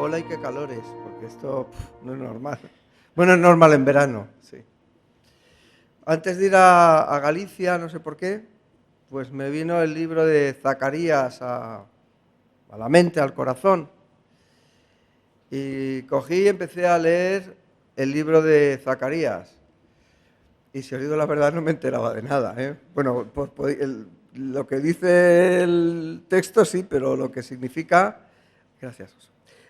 hola y qué calores, porque esto no es normal. Bueno, es normal en verano, sí. Antes de ir a Galicia, no sé por qué, pues me vino el libro de Zacarías a la mente, al corazón. Y cogí y empecé a leer el libro de Zacarías. Y si os digo la verdad, no me enteraba de nada, ¿eh? Bueno, lo que dice el texto sí, pero lo que significa... Gracias, José.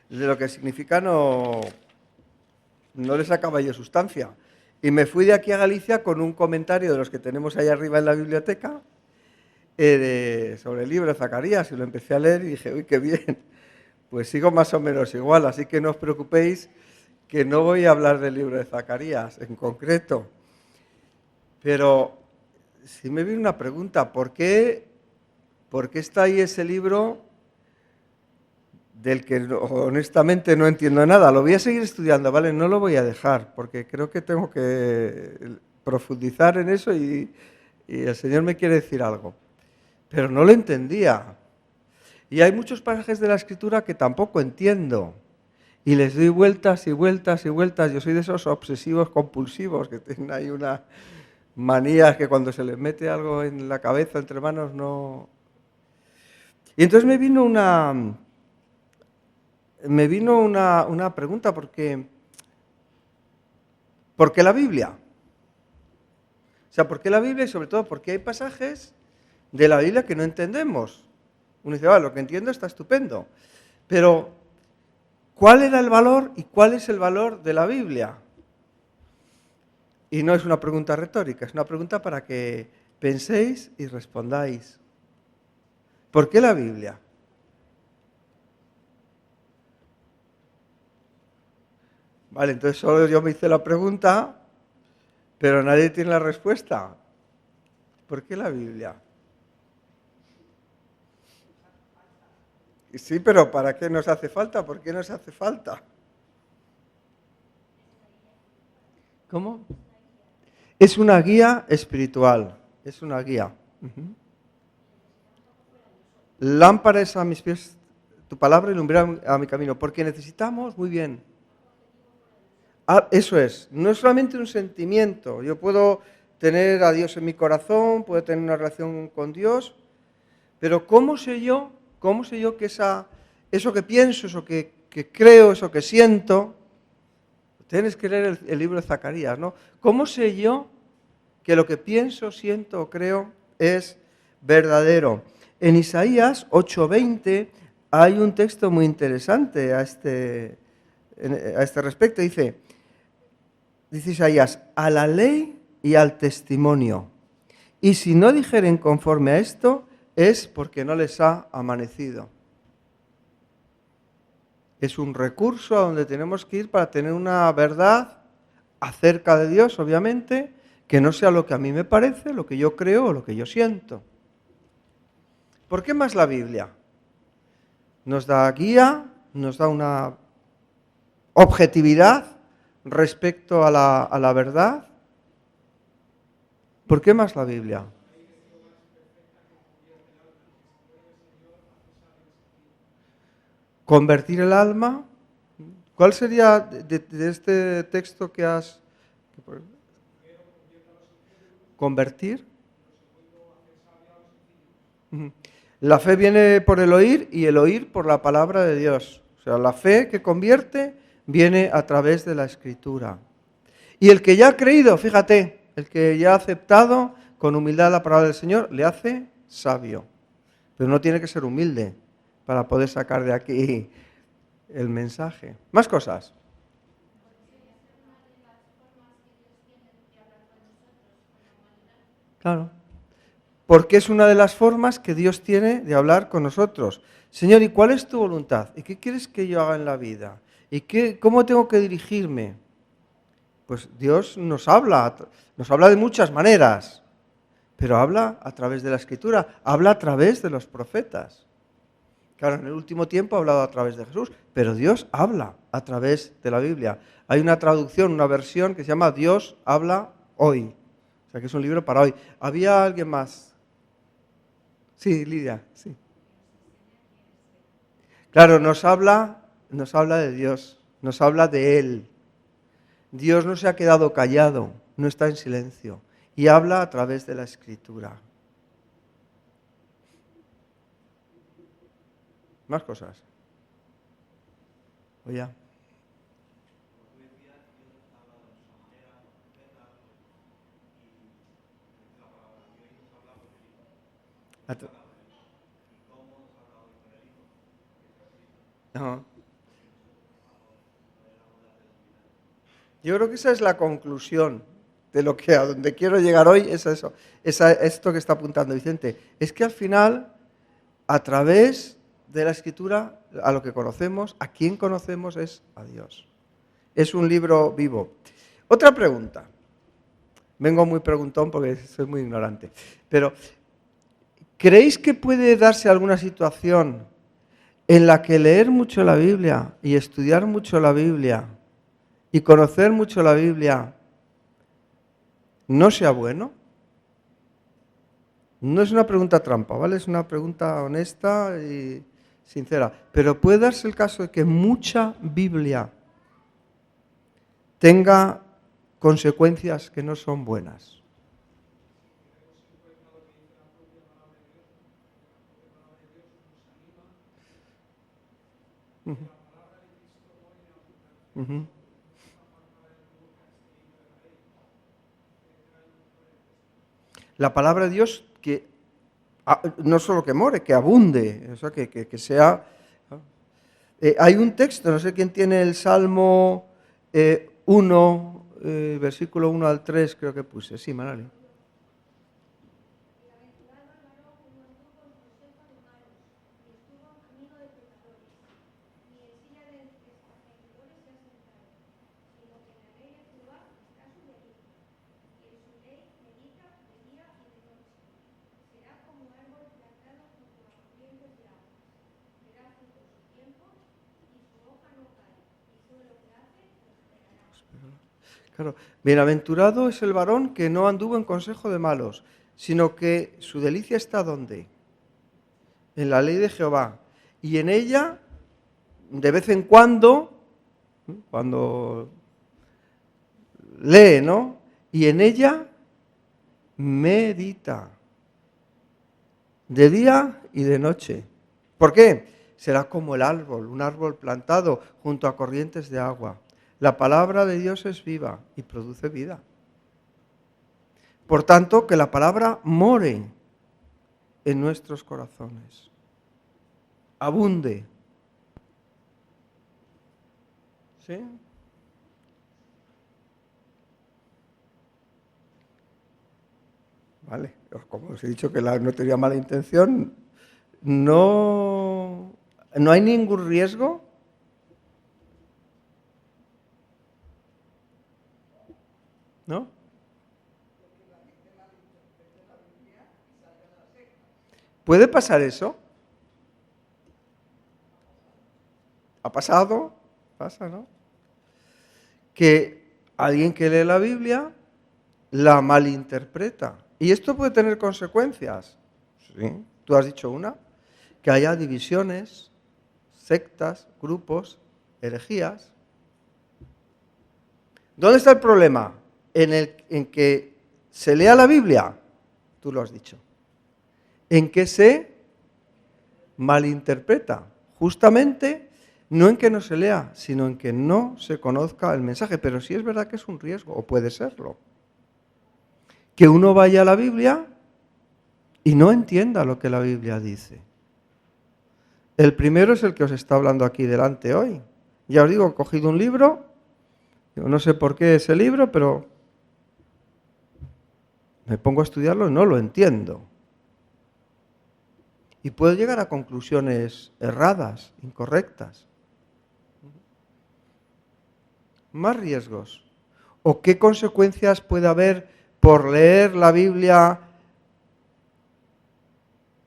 De lo que significa no le sacaba yo sustancia. Y me fui de aquí a Galicia con un comentario de los que tenemos ahí arriba en la biblioteca sobre el libro de Zacarías, y lo empecé a leer y dije, uy, qué bien. Pues sigo más o menos igual, así que no os preocupéis que no voy a hablar del libro de Zacarías en concreto. Pero sí me viene una pregunta, ¿por qué está ahí ese libro del que honestamente no entiendo nada? Lo voy a seguir estudiando, ¿vale? No lo voy a dejar, porque creo que tengo que profundizar en eso y el Señor me quiere decir algo. Pero no lo entendía. Y hay muchos pasajes de la Escritura que tampoco entiendo. Y les doy vueltas y vueltas y vueltas. Yo soy de esos obsesivos compulsivos que tienen ahí una manía que cuando se les mete algo en la cabeza, entre manos, no... Y entonces me vino una pregunta, ¿por qué la Biblia? O sea, ¿por qué la Biblia? Y sobre todo, ¿por qué hay pasajes de la Biblia que no entendemos? Uno dice, vale, lo que entiendo está estupendo, pero ¿cuál era el valor y cuál es el valor de la Biblia? Y no es una pregunta retórica, es una pregunta para que penséis y respondáis. ¿Por qué la Biblia? Vale, entonces solo yo me hice la pregunta, pero nadie tiene la respuesta. ¿Por qué la Biblia? Sí, pero ¿para qué nos hace falta? ¿Por qué nos hace falta? ¿Cómo? Es una guía espiritual, es una guía. Uh-huh. Lámpara es a mis pies tu palabra y lumbrera a mi camino, porque necesitamos, muy bien. Eso es, no es solamente un sentimiento. Yo puedo tener a Dios en mi corazón, puedo tener una relación con Dios, pero ¿cómo sé yo que eso que pienso, eso que creo, eso que siento? Tienes que leer el libro de Zacarías, ¿no? ¿Cómo sé yo que lo que pienso, siento o creo es verdadero? En Isaías 8:20 hay un texto muy interesante a este respecto. Dice Isaías, a la ley y al testimonio. Y si no dijeren conforme a esto, es porque no les ha amanecido. Es un recurso a donde tenemos que ir para tener una verdad acerca de Dios, obviamente, que no sea lo que a mí me parece, lo que yo creo o lo que yo siento. ¿Por qué más la Biblia? Nos da guía, nos da una objetividad respecto a la verdad. ¿Por qué más la Biblia? Convertir el alma. ¿Cuál sería de este texto que has... Convertir? La fe viene por el oír y el oír por la palabra de Dios. O sea, la fe que convierte viene a través de la Escritura. Y el que ya ha creído, fíjate, el que ya ha aceptado con humildad la palabra del Señor, le hace sabio. Pero no tiene que ser humilde para poder sacar de aquí el mensaje. Más cosas. Claro. Porque es una de las formas que Dios tiene de hablar con nosotros. Señor, ¿y cuál es tu voluntad? ¿Y qué quieres que yo haga en la vida? ¿Y cómo tengo que dirigirme? Pues Dios nos habla de muchas maneras, pero habla a través de la Escritura, habla a través de los profetas. Claro, en el último tiempo ha hablado a través de Jesús, pero Dios habla a través de la Biblia. Hay una traducción, una versión que se llama Dios habla hoy. O sea, que es un libro para hoy. ¿Había alguien más? Sí, Lidia, sí. Claro, nos habla nos habla de Dios, nos habla de Él. Dios no se ha quedado callado, no está en silencio y habla a través de la Escritura. Más cosas. O ya. Ajá. Yo creo que esa es la conclusión de lo que a donde quiero llegar hoy es eso, esto que está apuntando Vicente. Es que al final, a través de la Escritura, a lo que conocemos, a quien conocemos es a Dios. Es un libro vivo. Otra pregunta. Vengo muy preguntón porque soy muy ignorante. Pero, ¿creéis que puede darse alguna situación en la que leer mucho la Biblia y estudiar mucho la Biblia y conocer mucho la Biblia no sea bueno? No es una pregunta trampa, ¿vale? Es una pregunta honesta y sincera. Pero puede darse el caso de que mucha Biblia tenga consecuencias que no son buenas. Ujú, ujú. La palabra de Dios que no solo que more, que abunde, o sea, que sea... hay un texto, no sé quién tiene el Salmo 1, versículo 1 al 3, creo que puse. Sí, Manali. Claro, bienaventurado es el varón que no anduvo en consejo de malos, sino que su delicia está ¿dónde? En la ley de Jehová. Y en ella, de vez en cuando lee, ¿no? Y en ella medita, de día y de noche. ¿Por qué? Será como el árbol, un árbol plantado junto a corrientes de agua. La palabra de Dios es viva y produce vida. Por tanto, que la palabra more en nuestros corazones, abunde. ¿Sí? Vale, como os he dicho que no tenía mala intención, no hay ningún riesgo. ¿No? ¿Puede pasar eso? ¿Ha pasado? Pasa, ¿no? Que alguien que lee la Biblia la malinterpreta. Y esto puede tener consecuencias. Sí. Tú has dicho una, que haya divisiones, sectas, grupos, herejías. ¿Dónde está el problema? En que se lea la Biblia, tú lo has dicho. En que se malinterpreta. Justamente no en que no se lea, sino en que no se conozca el mensaje. Pero sí es verdad que es un riesgo, o puede serlo. Que uno vaya a la Biblia y no entienda lo que la Biblia dice. El primero es el que os está hablando aquí delante hoy. Ya os digo, he cogido un libro, yo no sé por qué ese libro, pero me pongo a estudiarlo y no lo entiendo. Y puedo llegar a conclusiones erradas, incorrectas. Más riesgos. ¿O qué consecuencias puede haber por leer la Biblia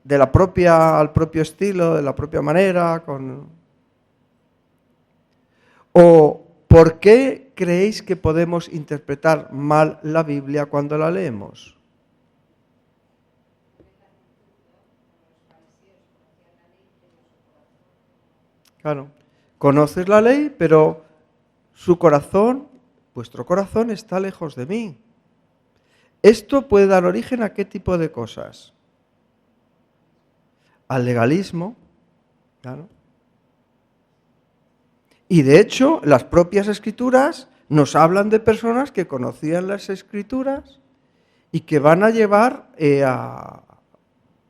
de al propio estilo, de la propia manera? ¿O por qué creéis que podemos interpretar mal la Biblia cuando la leemos? Claro. Conoces la ley, pero su corazón, vuestro corazón está lejos de mí. Esto puede dar origen a ¿qué tipo de cosas? Al legalismo, claro. Y de hecho, las propias escrituras nos hablan de personas que conocían las escrituras y que van a llevar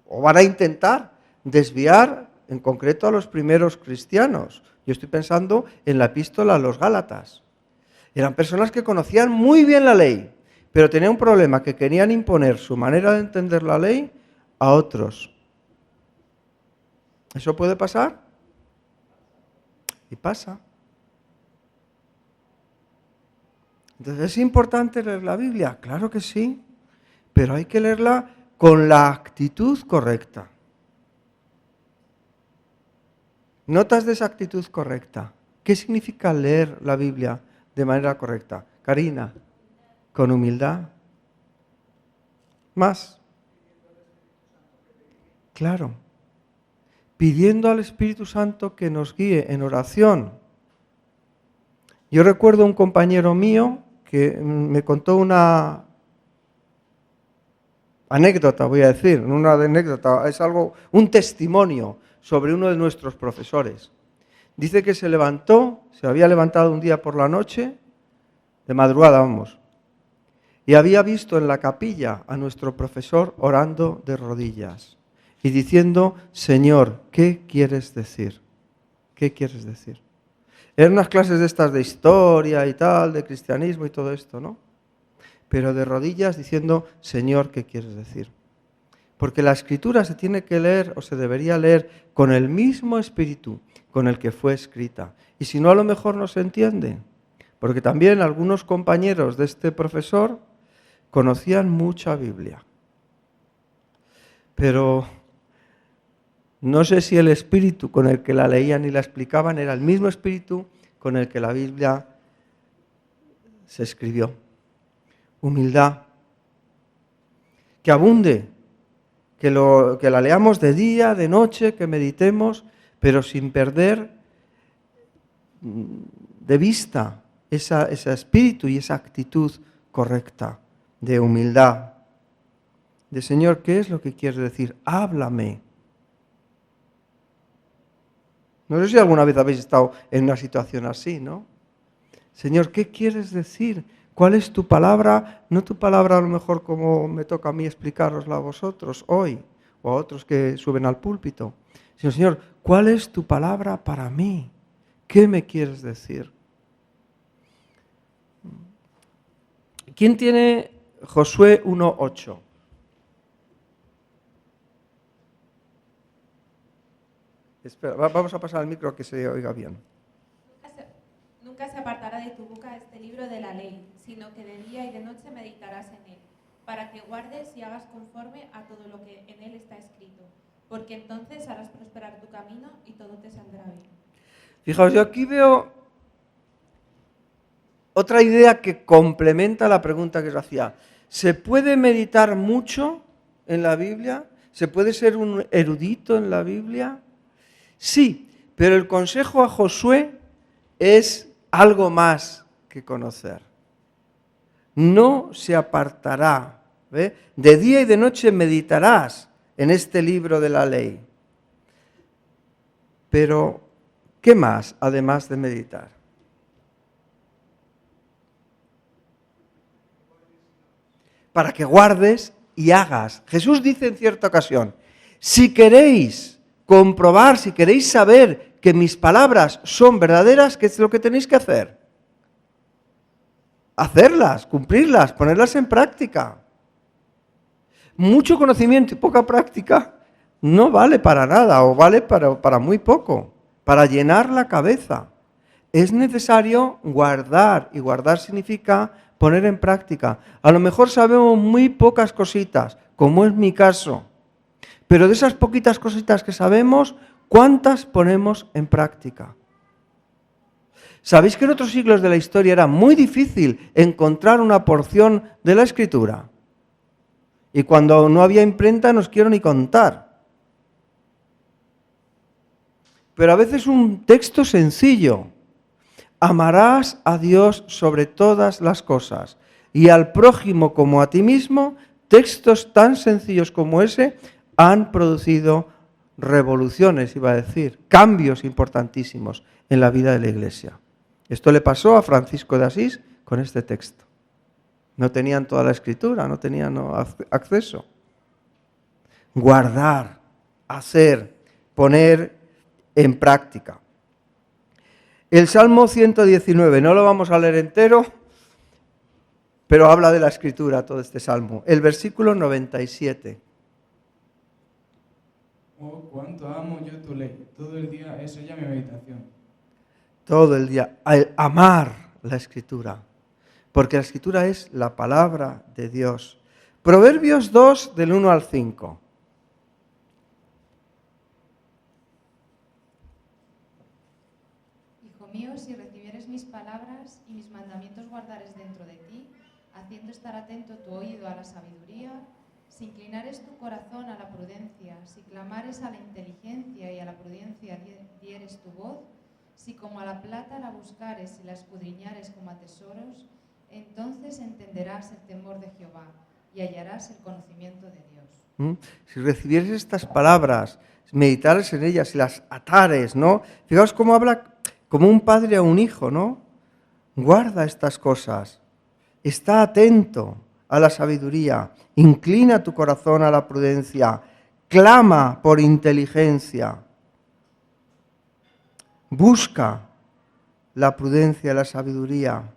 o van a intentar desviar en concreto a los primeros cristianos. Yo estoy pensando en la epístola a los Gálatas. Eran personas que conocían muy bien la ley, pero tenían un problema, que querían imponer su manera de entender la ley a otros. ¿Eso puede pasar? Y pasa. Entonces, ¿es importante leer la Biblia? Claro que sí, pero hay que leerla con la actitud correcta. Notas de esa actitud correcta. ¿Qué significa leer la Biblia de manera correcta? Karina, con humildad. Más. Claro. Pidiendo al Espíritu Santo que nos guíe en oración. Yo recuerdo un compañero mío que me contó una anécdota, voy a decir, no una anécdota, es algo, un testimonio sobre uno de nuestros profesores. Dice que se había levantado un día por la noche, de madrugada vamos, y había visto en la capilla a nuestro profesor orando de rodillas y diciendo: Señor, ¿qué quieres decir? ¿Qué quieres decir? Eran unas clases de estas de historia y tal, de cristianismo y todo esto, ¿no? Pero de rodillas diciendo: Señor, ¿qué quieres decir? Porque la escritura se tiene que leer o se debería leer con el mismo espíritu con el que fue escrita. Y si no, a lo mejor no se entiende. Porque también algunos compañeros de este profesor conocían mucha Biblia. Pero no sé si el espíritu con el que la leían y la explicaban era el mismo espíritu con el que la Biblia se escribió. Humildad. Que abunde. Que la leamos de día, de noche, que meditemos, pero sin perder de vista ese espíritu y esa actitud correcta de humildad. De Señor, ¿qué es lo que quieres decir? Háblame. No sé si alguna vez habéis estado en una situación así, ¿no? Señor, ¿qué quieres decir? ¿Cuál es tu palabra? No tu palabra a lo mejor como me toca a mí explicarosla a vosotros hoy o a otros que suben al púlpito. Sino, Señor, ¿cuál es tu palabra para mí? ¿Qué me quieres decir? ¿Quién tiene Josué 1:8? Espera, vamos a pasar al micro que se oiga bien. Nunca se apartará de tu boca este libro de la ley, sino que de día y de noche meditarás en él, para que guardes y hagas conforme a todo lo que en él está escrito, porque entonces harás prosperar tu camino y todo te saldrá bien. Fijaos, yo aquí veo otra idea que complementa la pregunta que os hacía. ¿Se puede meditar mucho en la Biblia? ¿Se puede ser un erudito en la Biblia? Sí, pero el consejo a Josué es algo más que conocer. No se apartará, ¿ve? De día y de noche meditarás en este libro de la ley. Pero, ¿qué más además de meditar? Para que guardes y hagas. Jesús dice en cierta ocasión: si queréis comprobar, si queréis saber que mis palabras son verdaderas, ¿qué es lo que tenéis que hacer? Hacerlas, cumplirlas, ponerlas en práctica. Mucho conocimiento y poca práctica no vale para nada o vale para muy poco, para llenar la cabeza. Es necesario guardar, y guardar significa poner en práctica. A lo mejor sabemos muy pocas cositas, como es mi caso, pero de esas poquitas cositas que sabemos, ¿cuántas ponemos en práctica? ¿Sabéis que en otros siglos de la historia era muy difícil encontrar una porción de la Escritura? Y cuando no había imprenta, no os quiero ni contar. pero a veces un texto sencillo. Amarás a Dios sobre todas las cosas y al prójimo como a ti mismo. Textos tan sencillos como ese han producido revoluciones, iba a decir, cambios importantísimos en la vida de la Iglesia. Esto le pasó a Francisco de Asís con este texto. No tenían toda la escritura, no tenían acceso. Guardar, hacer, poner en práctica. El Salmo 119, no lo vamos a leer entero, pero habla de la escritura todo este salmo. El versículo 97. Oh, cuánto amo yo tu ley, todo el día es ella mi meditación. Todo el día, amar la escritura, porque la escritura es la palabra de Dios. Proverbios 2, del 1 al 5. Hijo mío, si recibieres mis palabras y mis mandamientos guardares dentro de ti, haciendo estar atento tu oído a la sabiduría, si inclinares tu corazón a la prudencia, si clamares a la inteligencia y a la prudencia dieres tu voz, si como a la plata la buscares y la escudriñares como a tesoros, entonces entenderás el temor de Jehová y hallarás el conocimiento de Dios. Si recibieres estas palabras, meditares en ellas y las atares, ¿no? Fijaos cómo habla como un padre a un hijo, ¿no? Guarda estas cosas, está atento a la sabiduría, inclina tu corazón a la prudencia, clama por inteligencia, busca la prudencia y la sabiduría,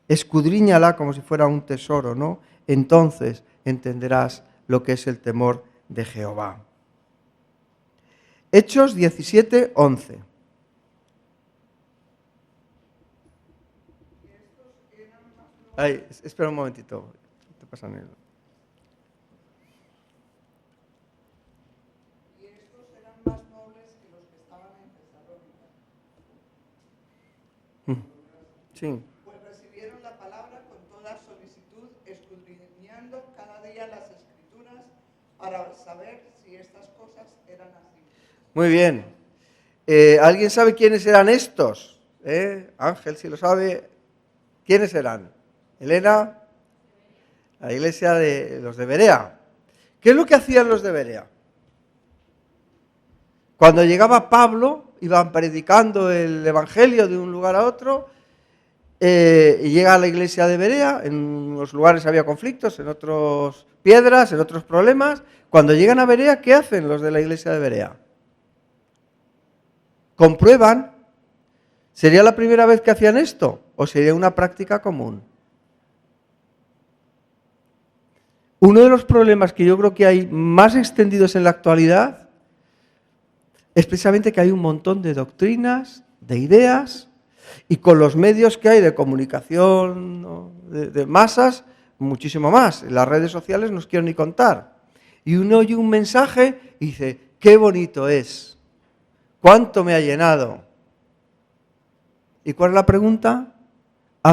escudriñala como si fuera un tesoro, ¿no? Entonces entenderás lo que es el temor de Jehová. Hechos 17, 11. Ay, espera un momentito. ¿Qué te pasa, Nelo? Y estos eran más nobles que los que estaban en Tesalónica. Sí. Pues recibieron la palabra con toda solicitud, escudriñando cada día las Escrituras para saber si estas cosas eran así. Muy bien. ¿Alguien sabe quiénes eran estos? Ángel, si lo sabe. ¿Quiénes eran? Elena, la iglesia de los de Berea. ¿Qué es lo que hacían los de Berea? Cuando llegaba Pablo, iban predicando el evangelio de un lugar a otro, y llega a la iglesia de Berea. En unos lugares había conflictos, en otros piedras, en otros problemas. Cuando llegan a Berea, ¿qué hacen los de la iglesia de Berea? Comprueban. ¿Sería la primera vez que hacían esto o sería una práctica común? Uno de los problemas que yo creo que hay más extendidos en la actualidad es precisamente que hay un montón de doctrinas, de ideas, y con los medios que hay de comunicación, ¿no?, de masas, muchísimo más. En las redes sociales no os quiero ni contar. Y uno oye un mensaje y dice, qué bonito es, cuánto me ha llenado. ¿Y cuál es la pregunta?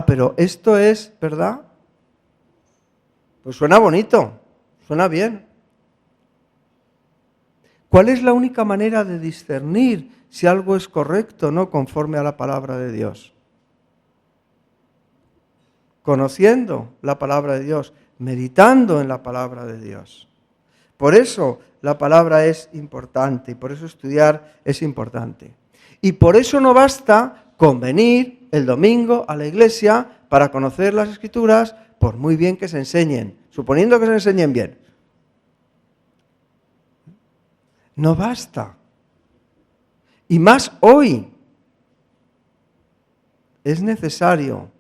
Pero ¿esto es verdad? Pues suena bonito, suena bien. ¿Cuál es la única manera de discernir si algo es correcto o no conforme a la palabra de Dios? Conociendo la palabra de Dios, meditando en la palabra de Dios. Por eso la palabra es importante y por eso estudiar es importante. Y por eso no basta con venir el domingo a la iglesia para conocer las Escrituras, por muy bien que se enseñen, suponiendo que se enseñen bien. No basta. Y más hoy. Es necesario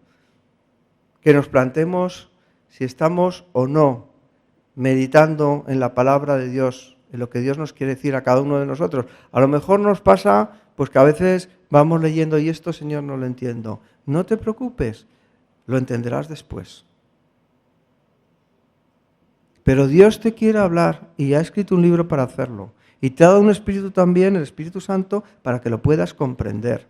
que nos planteemos si estamos o no meditando en la palabra de Dios, en lo que Dios nos quiere decir a cada uno de nosotros. A lo mejor nos pasa pues que a veces vamos leyendo y esto, Señor, no lo entiendo. No te preocupes, lo entenderás después. Pero Dios te quiere hablar y ha escrito un libro para hacerlo. Y te ha dado un Espíritu también, el Espíritu Santo, para que lo puedas comprender.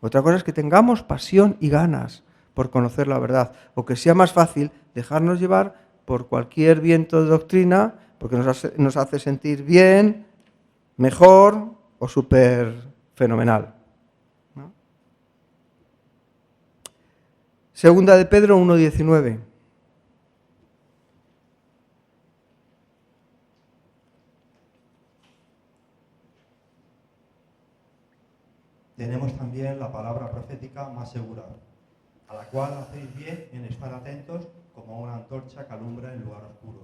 Otra cosa es que tengamos pasión y ganas por conocer la verdad, o que sea más fácil dejarnos llevar por cualquier viento de doctrina, porque nos hace sentir bien, mejor, o súper fenomenal, ¿no? Segunda de Pedro 1:19. Tenemos también la palabra profética más segura, a la cual hacéis bien en estar atentos como una antorcha que alumbra en lugar oscuro,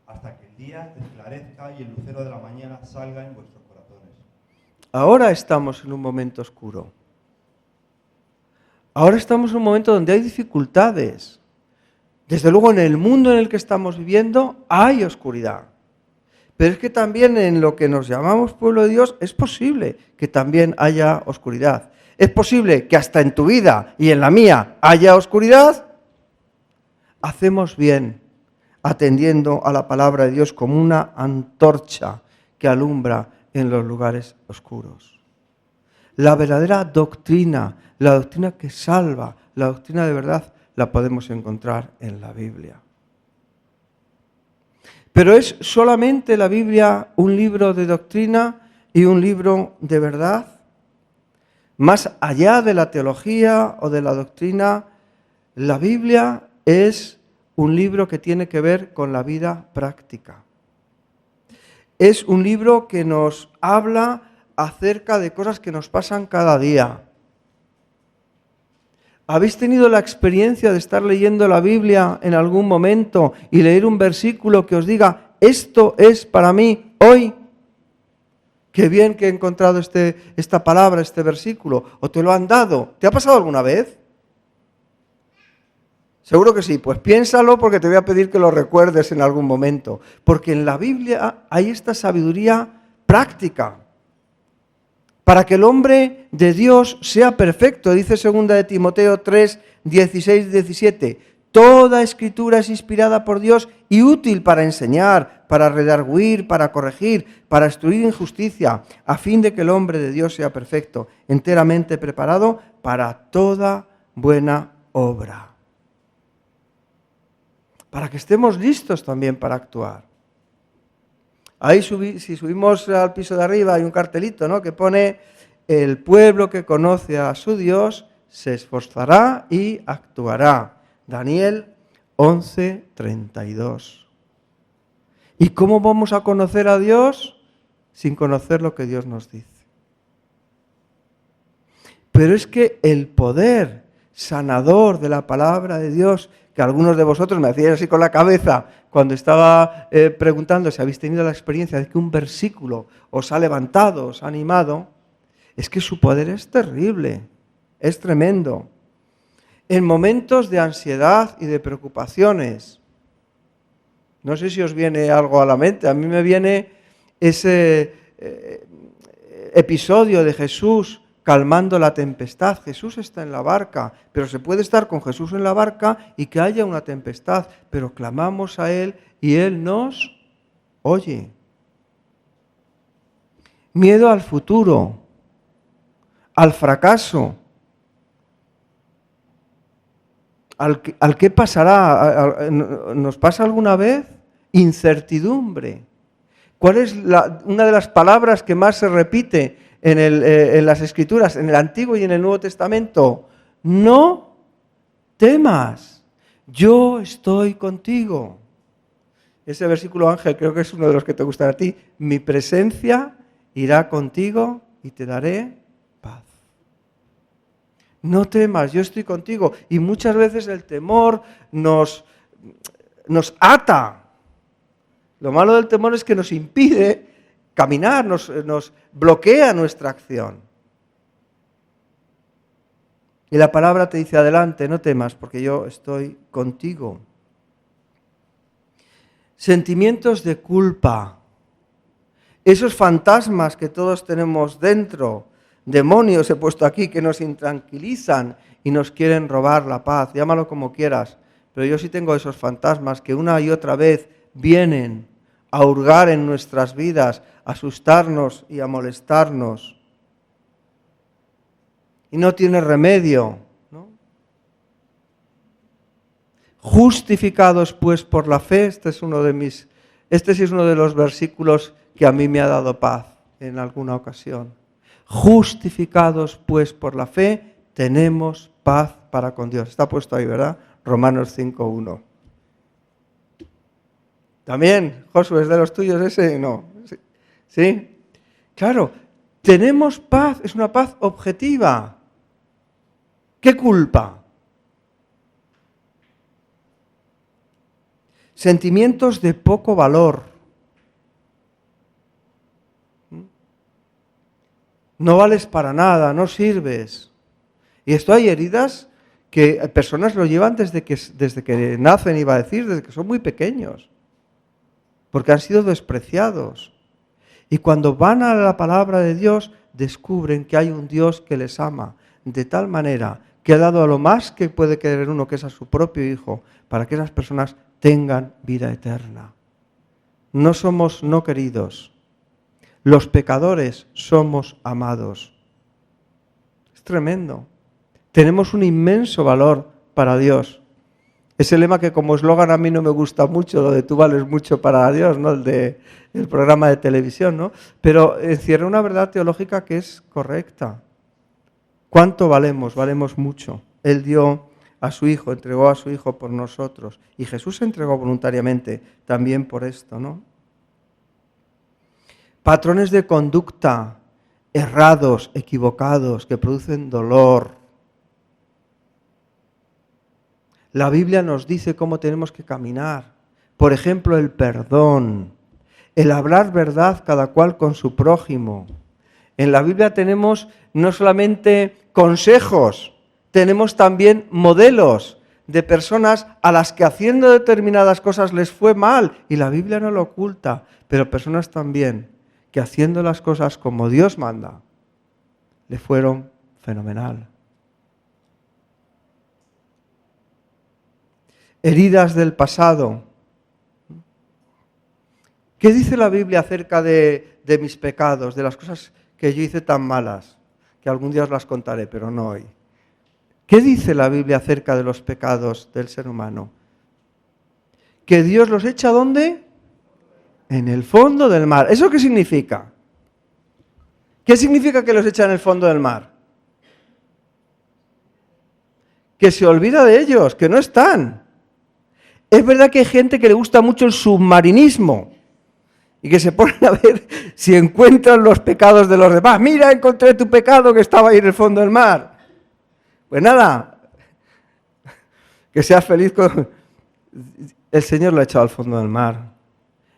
hasta que el día esclarezca y el lucero de la mañana salga en vuestros corazones. Ahora estamos en un momento oscuro. Ahora estamos en un momento donde hay dificultades. Desde luego en el mundo en el que estamos viviendo hay oscuridad. Pero es que también en lo que nos llamamos pueblo de Dios es posible que también haya oscuridad. Es posible que hasta en tu vida y en la mía haya oscuridad. Hacemos bien atendiendo a la palabra de Dios como una antorcha que alumbra en los lugares oscuros. La verdadera doctrina, la doctrina que salva, la doctrina de verdad, la podemos encontrar en la Biblia. Pero ¿es solamente la Biblia un libro de doctrina y un libro de verdad? Más allá de la teología o de la doctrina, la Biblia es un libro que tiene que ver con la vida práctica. Es un libro que nos habla acerca de cosas que nos pasan cada día. ¿Habéis tenido la experiencia de estar leyendo la Biblia en algún momento y leer un versículo que os diga, esto es para mí hoy? Qué bien que he encontrado esta palabra, este versículo. ¿O te lo han dado? ¿Te ha pasado alguna vez? Seguro que sí. Pues piénsalo porque te voy a pedir que lo recuerdes en algún momento. Porque en la Biblia hay esta sabiduría práctica. Para que el hombre de Dios sea perfecto, dice 2 de Timoteo 3, 16, 17. Toda escritura es inspirada por Dios y útil para enseñar, para redarguir, para corregir, para instruir en justicia, a fin de que el hombre de Dios sea perfecto, enteramente preparado para toda buena obra. Para que estemos listos también para actuar. Ahí si subimos al piso de arriba hay un cartelito, ¿no?, que pone: el pueblo que conoce a su Dios se esforzará y actuará. Daniel 11:32. ¿Y cómo vamos a conocer a Dios? Sin conocer lo que Dios nos dice. Pero es que el poder sanador de la palabra de Dios, que algunos de vosotros me hacíais así con la cabeza cuando estaba preguntando si habéis tenido la experiencia de que un versículo os ha levantado, os ha animado, es que su poder es terrible, es tremendo. En momentos de ansiedad y de preocupaciones, no sé si os viene algo a la mente, a mí me viene ese episodio de Jesús calmando la tempestad. Jesús está en la barca, pero se puede estar con Jesús en la barca y que haya una tempestad, pero clamamos a Él y Él nos oye. Miedo al futuro, al fracaso, al qué pasará. ¿Nos pasa alguna vez? Incertidumbre. ¿Cuál es una de las palabras que más se repite en las Escrituras, en el Antiguo y en el Nuevo Testamento? No temas, yo estoy contigo. Ese versículo, Ángel, creo que es uno de los que te gustará a ti. Mi presencia irá contigo y te daré paz. No temas, yo estoy contigo. Y muchas veces el temor nos ata. Lo malo del temor es que nos impide caminar, nos bloquea nuestra acción. Y la palabra te dice: adelante, no temas, porque yo estoy contigo. Sentimientos de culpa. Esos fantasmas que todos tenemos dentro, demonios he puesto aquí, que nos intranquilizan y nos quieren robar la paz. Llámalo como quieras, pero yo sí tengo esos fantasmas que una y otra vez vienen a hurgar en nuestras vidas, a asustarnos y a molestarnos. Y no tiene remedio, ¿no? Justificados pues por la fe, este sí es uno de los versículos que a mí me ha dado paz. en alguna ocasión. Justificados pues por la fe, tenemos paz para con Dios. Está puesto ahí, ¿verdad? Romanos 5:1. ¿También, Josué, es de los tuyos ese? No. ¿Sí? Claro, tenemos paz, es una paz objetiva. ¿Qué culpa? Sentimientos de poco valor. No vales para nada, no sirves. Y esto hay heridas que personas lo llevan desde que nacen, iba a decir, desde que son muy pequeños. Porque han sido despreciados. Y cuando van a la palabra de Dios, descubren que hay un Dios que les ama de tal manera que ha dado a lo más que puede querer uno, que es a su propio Hijo, para que esas personas tengan vida eterna. No somos no queridos. Los pecadores somos amados. Es tremendo. Tenemos un inmenso valor para Dios. Ese lema que como eslogan a mí no me gusta mucho, lo de tú vales mucho para Dios, ¿no? El programa de televisión, ¿no? Pero encierra una verdad teológica que es correcta. ¿Cuánto valemos? Valemos mucho. Él dio a su Hijo, entregó a su Hijo por nosotros. Y Jesús se entregó voluntariamente también por esto, ¿no? Patrones de conducta errados, equivocados, que producen dolor. La Biblia nos dice cómo tenemos que caminar. Por ejemplo, el perdón, el hablar verdad cada cual con su prójimo. En la Biblia tenemos no solamente consejos, tenemos también modelos de personas a las que haciendo determinadas cosas les fue mal, y la Biblia no lo oculta, pero personas también que haciendo las cosas como Dios manda, le fueron fenomenal. Heridas del pasado. ¿Qué dice la Biblia acerca de mis pecados, de las cosas que yo hice tan malas? Que algún día os las contaré, pero no hoy. ¿Qué dice la Biblia acerca de los pecados del ser humano? ¿Que Dios los echa ¿dónde? En el fondo del mar. ¿Eso qué significa? ¿Qué significa que los echa en el fondo del mar? Que se olvida de ellos, que no están. Es verdad que hay gente que le gusta mucho el submarinismo y que se ponen a ver si encuentran los pecados de los demás. Mira, encontré tu pecado que estaba ahí en el fondo del mar. Pues nada, que seas feliz con... El Señor lo ha echado al fondo del mar.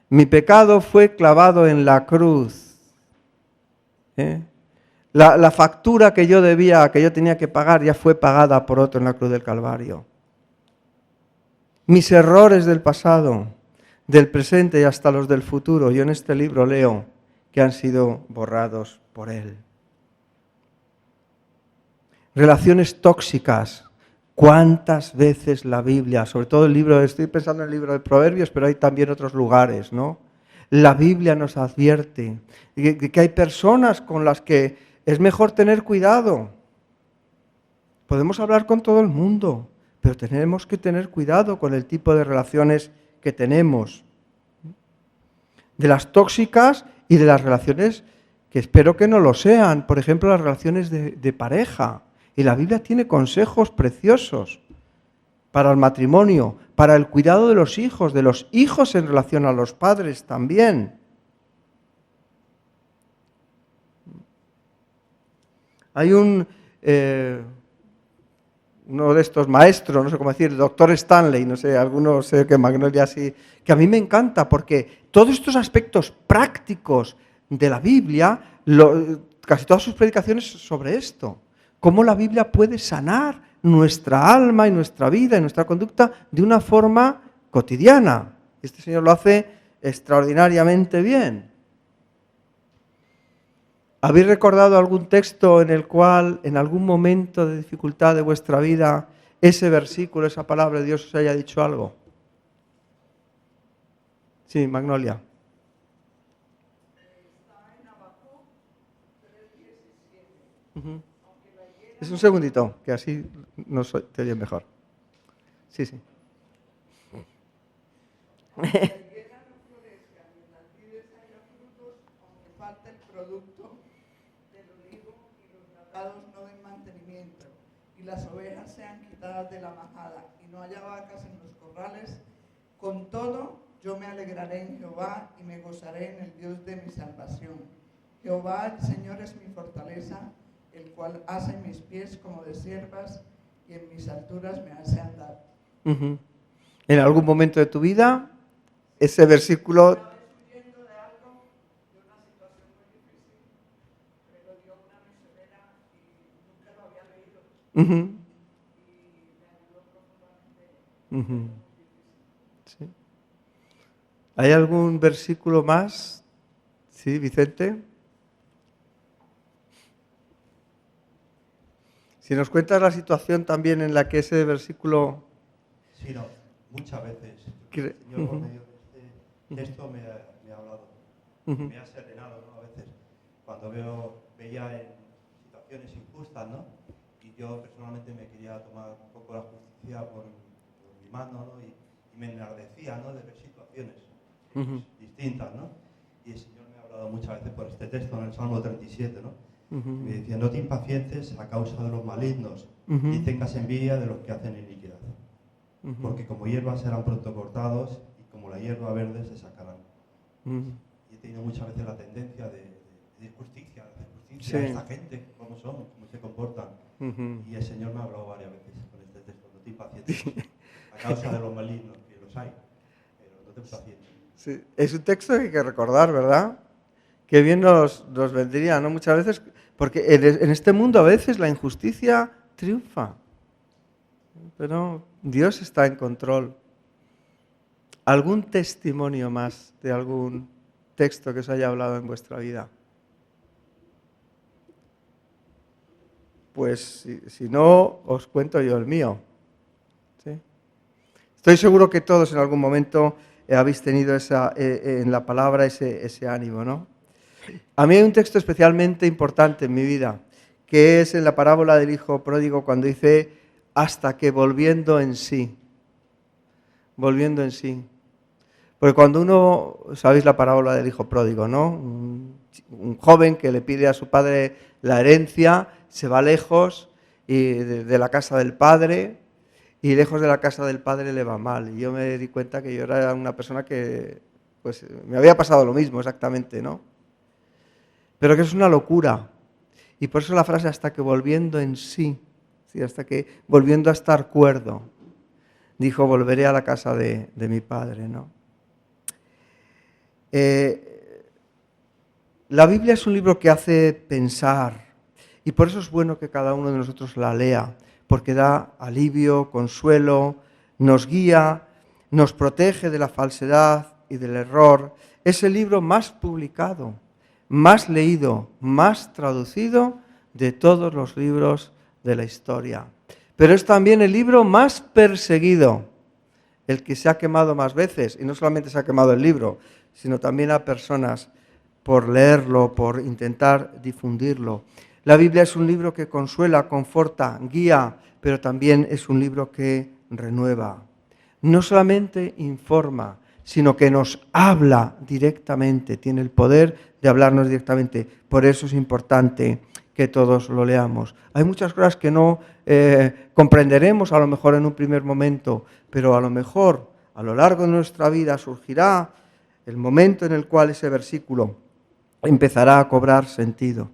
Mi pecado fue clavado en la cruz. La factura que yo debía, que yo tenía que pagar, ya fue pagada por otro en la cruz del Calvario. Mis errores del pasado, del presente y hasta los del futuro, yo en este libro leo que han sido borrados por Él. Relaciones tóxicas. ¿Cuántas veces la Biblia, sobre todo el libro, estoy pensando en el libro de Proverbios, pero hay también otros lugares, ¿no? La Biblia nos advierte de que hay personas con las que es mejor tener cuidado. Podemos hablar con todo el mundo, pero tenemos que tener cuidado con el tipo de relaciones que tenemos. De las tóxicas y de las relaciones que espero que no lo sean. Por ejemplo, las relaciones de pareja. Y la Biblia tiene consejos preciosos para el matrimonio, para el cuidado de los hijos en relación a los padres también. Hay uno de estos maestros, no sé cómo decir, el doctor Stanley, no sé, algunos sé que Magnolia sí, que a mí me encanta porque todos estos aspectos prácticos de la Biblia, casi todas sus predicaciones sobre esto. Cómo la Biblia puede sanar nuestra alma y nuestra vida y nuestra conducta de una forma cotidiana. Este Señor lo hace extraordinariamente bien. ¿Habéis recordado algún texto en el cual, en algún momento de dificultad de vuestra vida, ese versículo, esa palabra de Dios os haya dicho algo? Sí, Magnolia. Está en Habacuc 3:17. Uh-huh. Es un segundito, que así te oye mejor. Sí, sí. Aunque la higuera no florezca ni las vides haya frutos, aunque falte el producto sean quitadas de la majada y no haya vacas en los corrales, con todo yo me alegraré en Jehová y me gozaré en el Dios de mi salvación. Jehová, el Señor, es mi fortaleza, el cual hace mis pies como de siervas y en mis alturas me hace andar. Ujú. En algún momento de tu vida, ese versículo... Estaba huyendo de algo, de una situación muy difícil, me lo dio una misionera y nunca lo había leído Ujú, y me ayudó profundamente. ujú. Sí. ¿Hay algún versículo más? Sí, Vicente. Si nos cuentas la situación también en la que ese versículo... Sí, no, muchas veces. Cre- El Señor por Ujú. medio de este texto me ha hablado, Ujú. me ha serenado, ¿no? A veces, cuando veía en situaciones injustas, ¿no? Y yo personalmente me quería tomar un poco la justicia por mi mano, ¿no? Y me enardecía, ¿no? De ver situaciones Ujú. distintas, ¿no? Y el Señor me ha hablado muchas veces por este texto en el Salmo 37, ¿no? Ujú. Me decía, no te impacientes a causa de los malignos, Ujú. ni tengas envidia de los que hacen iniquidad. Ujú. Porque como hierbas serán pronto cortados y como la hierba verde se sacarán. Ujú. Y he tenido muchas veces la tendencia de justicia, de hacer justicia Sí. a esta gente, cómo son, cómo se comportan. Ujú. Y el Señor me ha hablado varias veces con este texto, no te impacientes a causa de los malignos, que los hay, pero no te impacientes. Sí. Es un texto que hay que recordar, ¿verdad? Qué bien nos vendría, ¿no? Muchas veces, porque en este mundo a veces la injusticia triunfa, pero Dios está en control. ¿Algún testimonio más de algún texto que os haya hablado en vuestra vida? Pues si no, os cuento yo el mío. ¿Sí? Estoy seguro que todos en algún momento habéis tenido en la palabra ese ánimo, ¿no? A mí hay un texto especialmente importante en mi vida, que es en la parábola del hijo pródigo cuando dice, hasta que volviendo en sí. Volviendo en sí. Porque cuando uno, sabéis la parábola del hijo pródigo, ¿no? Un joven que le pide a su padre la herencia, se va lejos de la casa del padre y lejos de la casa del padre le va mal. Y yo me di cuenta que yo era una persona que, pues, me había pasado lo mismo exactamente, ¿no? Pero que es una locura. Y por eso la frase hasta que volviendo en sí, ¿sí? Hasta que volviendo a estar cuerdo, dijo, volveré a la casa de mi padre, ¿no? La Biblia es un libro que hace pensar y por eso es bueno que cada uno de nosotros la lea, porque da alivio, consuelo, nos guía, nos protege de la falsedad y del error. Es el libro más publicado, más leído, más traducido de todos los libros de la historia. Pero es también el libro más perseguido, el que se ha quemado más veces, y no solamente se ha quemado el libro, sino también a personas por leerlo, por intentar difundirlo. La Biblia es un libro que consuela, conforta, guía, pero también es un libro que renueva. No solamente informa, sino que nos habla directamente, tiene el poder de hablarnos directamente. Por eso es importante que todos lo leamos. Hay muchas cosas que no comprenderemos a lo mejor en un primer momento, pero a lo mejor a lo largo de nuestra vida surgirá el momento en el cual ese versículo empezará a cobrar sentido.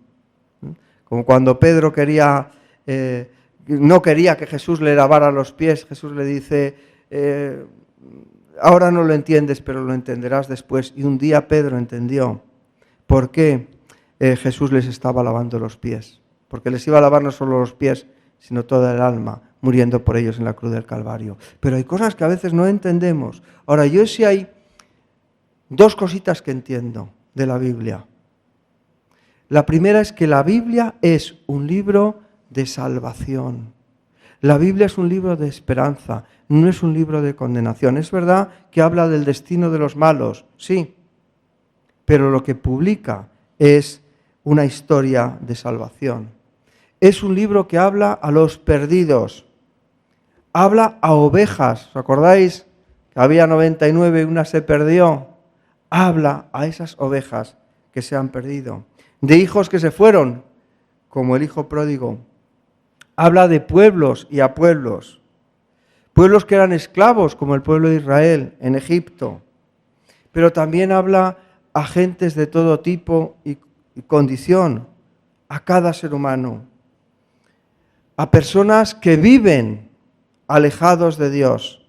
Como cuando Pedro no quería que Jesús le lavara los pies, Jesús le dice, ahora no lo entiendes, pero lo entenderás después. Y un día Pedro entendió por qué Jesús les estaba lavando los pies. Porque les iba a lavar no solo los pies, sino toda el alma, muriendo por ellos en la cruz del Calvario. Pero hay cosas que a veces no entendemos. Ahora, yo sí hay dos cositas que entiendo de la Biblia. La primera es que la Biblia es un libro de salvación. La Biblia es un libro de esperanza, no es un libro de condenación. Es verdad que habla del destino de los malos, sí, pero lo que publica es una historia de salvación. Es un libro que habla a los perdidos, habla a ovejas. ¿Os acordáis que había 99 y una se perdió? Habla a esas ovejas que se han perdido. De hijos que se fueron, como el hijo pródigo. habla de pueblos y a pueblos. Pueblos que eran esclavos, como el pueblo de Israel en Egipto. Pero también habla a gentes de todo tipo y condición, a cada ser humano. A personas que viven alejados de Dios.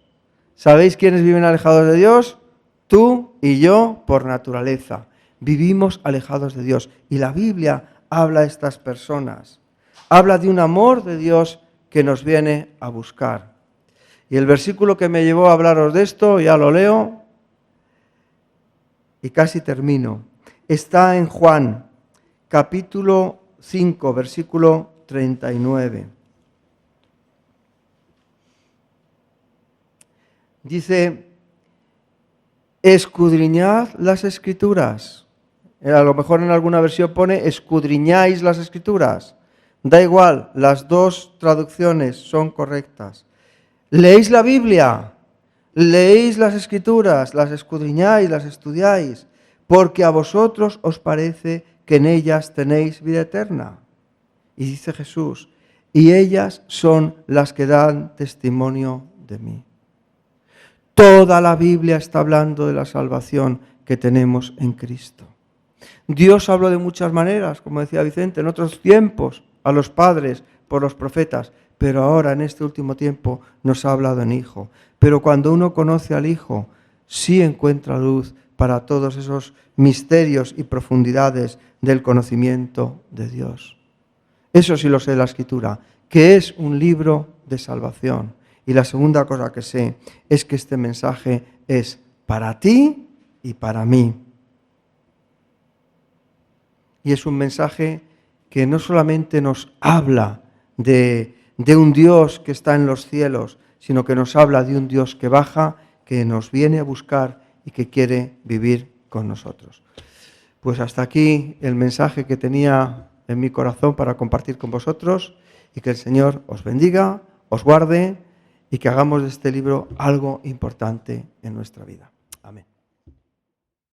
¿Sabéis quiénes viven alejados de Dios? Tú y yo por naturaleza. Vivimos alejados de Dios. Y la Biblia habla a estas personas. Habla de un amor de Dios que nos viene a buscar. Y el versículo que me llevó a hablaros de esto, ya lo leo y casi termino. Está en Juan, capítulo 5, versículo 39. Dice, escudriñad las Escrituras. A lo mejor en alguna versión pone, escudriñáis las Escrituras. Da igual, las dos traducciones son correctas. ¿Leéis la Biblia? ¿Leéis las Escrituras? ¿Las escudriñáis, las estudiáis? Porque a vosotros os parece que en ellas tenéis vida eterna. Y dice Jesús, y ellas son las que dan testimonio de mí. Toda la Biblia está hablando de la salvación que tenemos en Cristo. Dios habló de muchas maneras, como decía Vicente, en otros tiempos, a los padres, por los profetas, pero ahora en este último tiempo nos ha hablado en Hijo. Pero cuando uno conoce al Hijo, sí encuentra luz para todos esos misterios y profundidades del conocimiento de Dios. Eso sí lo sé de la Escritura, que es un libro de salvación. Y la segunda cosa que sé es que este mensaje es para ti y para mí. Y es un mensaje que no solamente nos habla de un Dios que está en los cielos, sino que nos habla de un Dios que baja, que nos viene a buscar y que quiere vivir con nosotros. Pues hasta aquí el mensaje que tenía en mi corazón para compartir con vosotros, y que el Señor os bendiga, os guarde y que hagamos de este libro algo importante en nuestra vida. Amén.